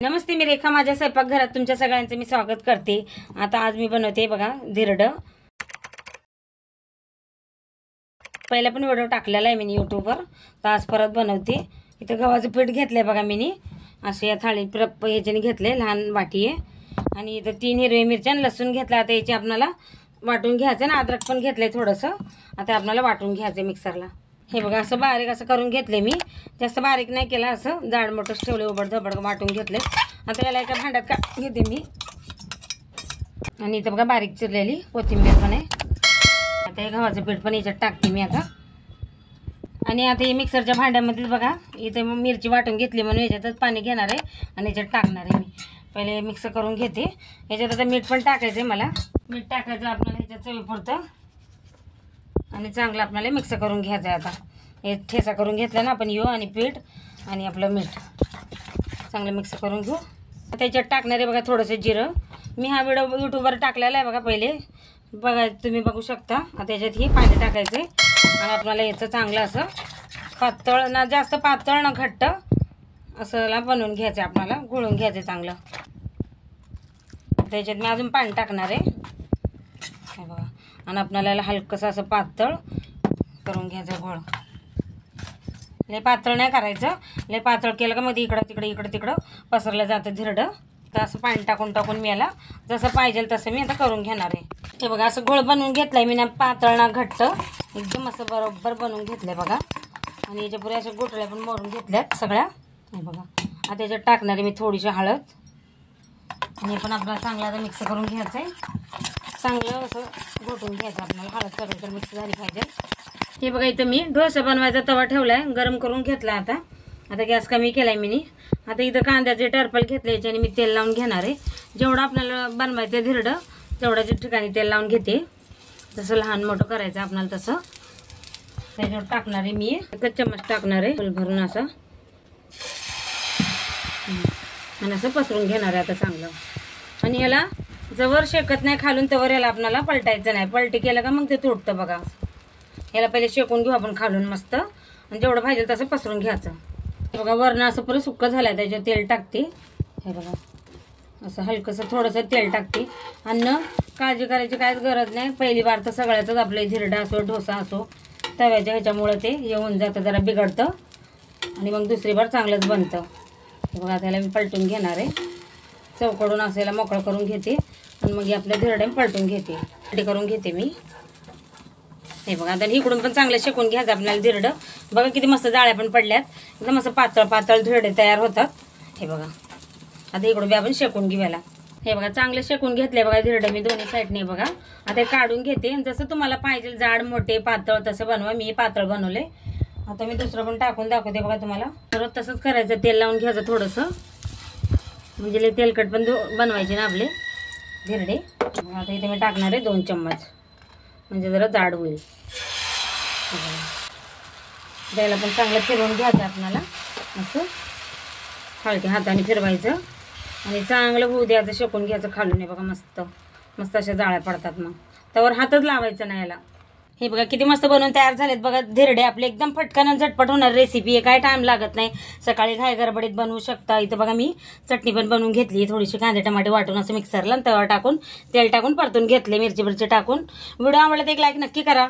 नमस्ते, मी रेखा. माझ्या स्वयंपाकघरात तुमच्या सगळ्यांचे मी स्वागत करते. आता आज मी बनवते बघा धिरडं. पहिला पण व्हिडिओ टाकलेला आहे मी यूट्यूबवर, तर आज परत बनवते. इथं गव्हाचं पीठ घेतलंय बघा मी, असे या थाळी ह्याच्याने घेतले, लहान वाटी आहे. आणि इथं 3 हिरव्या मिरच्या आणि लसूण घेतला. आता याची आपल्याला वाटून घ्यायचं ना. अद्रक पण घेतलंय थोडंसं. आता आपल्याला वाटून घ्यायचं मिक्सरला. हे बघा असं बारीक असं करून घेतले मी. जास्त बारीक नाही केला, असं जाड मोठंच ठेवले, उबड धबड वाटून घेतले. आता याला एका भांड्यात का घेते मी. आणि इथं बघा बारीक चिरलेली कोथिंबीर पण आहे. आता हे गव्हाचं पीठ पण याच्यात टाकते मी आता. आणि आता हे मिक्सरच्या भांड्यामध्येच बघा इथे मिरची वाटून घेतली म्हणून याच्यातच पाणी घेणार आहे आणि याच्यात टाकणार आहे मी. पहिले मिक्स करून घेते. याच्यात आता मीठ पण टाकायचं आहे मला. मीठ टाकायचं आपल्याला ह्याच्यात चवीपुरतं. आणि चांगलं आपल्याला मिक्स करून घ्यायचं आहे. आता हे ठेसा करून घेतला ना आपण, आणि पीठ आणि आपलं मीठ चांगलं मिक्स करून घेऊ. आता याच्यात टाकणार आहे बघा थोडंसं जिरं. मी हा व्हिडिओ यूट्यूबवर टाकलेला आहे बघा, पहिले बघा तुम्ही बघू शकता. आता याच्यात हे पाणी टाकायचं आहे आणि आपल्याला याचं चांगलं असं पातळ ना, जास्त पातळ ना घट्ट असं बनवून घ्यायचं आहे. आपल्याला घोळून घ्यायचं चांगलं. आता याच्यात मी अजून पाणी टाकणार आहे हे बघा. आणि आपल्याला हलकंसं असं पातळ करून घ्यायचं घोळ. लय पातळ नाही करायचं. लय पातळ केलं का मध्ये इकडं तिकडं पसरलं जातं धिरडं. तर असं पाणी टाकून मी याला जसं पाहिजे तसं मी आता करून घेणार आहे. हे बघा असं घोळ बनवून घेतलाय मी ना, पातळ ना घट्ट, एकदम असं बरोबर बनवून घेतलंय बघा. आणि याच्या पुढे अशा गोटळ्या पण मोडून घेतल्यात सगळ्या. हे बघा आता याच्यात टाकणार आहे मी थोडीशी हळद. आणि पण आपल्याला चांगलं आता मिक्स करून घ्यायचं आहे. चांगलं असं घोटून घ्यायचं आपल्याला. हळद सगळं तर मिक्स झाली पाहिजे. हे बघा इथं मी डोसा बनवायचा तवा ठेवलाय, गरम करून घेतला. आता गॅस कमी केलाय मी. आता इथं कांद्याचे टरफल घेतले, याच्याने मी तेल लावून घेणार आहे. जेवढं आपल्याला बनवायचं धिरडं तेवढ्याच्या ठिकाणी तेल लावून घेते. जसं लहान मोठं करायचं आपल्याला तसं. त्याच्यावर टाकणार आहे मी 1 चम्मच टाकणार आहे फुल भरून असं. आणि असं पसरून घेणार आहे आता चांगलं. आणि याला जवळ शेकत नाही खालून तवर याला आपल्याला पलटायचं नाही. पलटी केलं का मग ते तुटतं बघा. याला पहिले शेकून घेऊ आपण खालून मस्त. आणि जेवढं पाहिजे तसं पसरून घ्यायचं. हे बघा वरण असं पुरं सुक्कं झालंय, त्याच्यात तेल टाकते. हे बघा असं हलकंसं थोडंसं तेल टाकते. आणि काळजी करायची काहीच गरज नाही. पहिली बार तर सगळ्यातच आपलं धिरडा असो डोसा असो तव्याच्या ह्याच्यामुळं ते येऊन जातं, जरा बिघडतं. आणि मग दुसरी बार चांगलंच बनतं. हे बघा त्याला मी पलटून घेणार आहे. चौकडून असायला मोकळं करून घेते आणि मग आपल्या धिरड्या पलटून घेते, पलटी करून घेते मी. हे बघा आता इकडून पण चांगलं शेकून घ्यायचं आपल्याला धिरडं. बघा किती मस्त जाळ्या पण पडल्यात, एकदम असं पातळ पातळ धिरडे तयार होतात. हे बघा आता इकडून बी आपण शेकून घेऊयाला. हे बघा चांगलं शेकून घेतले बघा धिरडे मी दोन्ही साईडने. बघा आता काढून घेते. जसं तुम्हाला पाहिजे जाड मोठे पातळ तसं बनवा. मी पातळ बनवले. आता मी दुसरं पण टाकून दाखवते बघा तुम्हाला. परत तसंच करायचं, तेल लावून घ्यायचं थोडंसं, म्हणजे लय तेलकट पण बनवायचे ना आपले धिरडे. आता इथे मी टाकणार आहे 2 चम्मच, म्हणजे जरा जाड होईल. त्याला पण चांगलं फिरवून घ्यायचं आपल्याला. असं हलक्या हाताने फिरवायचं आणि चांगलं होऊ द्यायचं, शेकून घ्यायचं खालून. बघा मस्त मस्त अशा जाळ्या पडतात. मग त्यावर हातच लावायचं नाही याला. हे बघा किती मस्त बनवून तयार झालेत बघा धिरडे आपले. एकदम पटकन आणि झटपट होणार रेसिपी आहे, काय टाइम लागत नाही. सकाळी घाई गडबडीत बनवू शकता. इथं बघा मी चटणी पण बनवून घेतली, थोडीशी कांदे टमाटे वाटून असं मिक्सरला, तवा टाकून तेल टाकून परतून घेतले, मिरची टाकून. व्हिडिओ आवडला तर एक लाईक नक्की करा.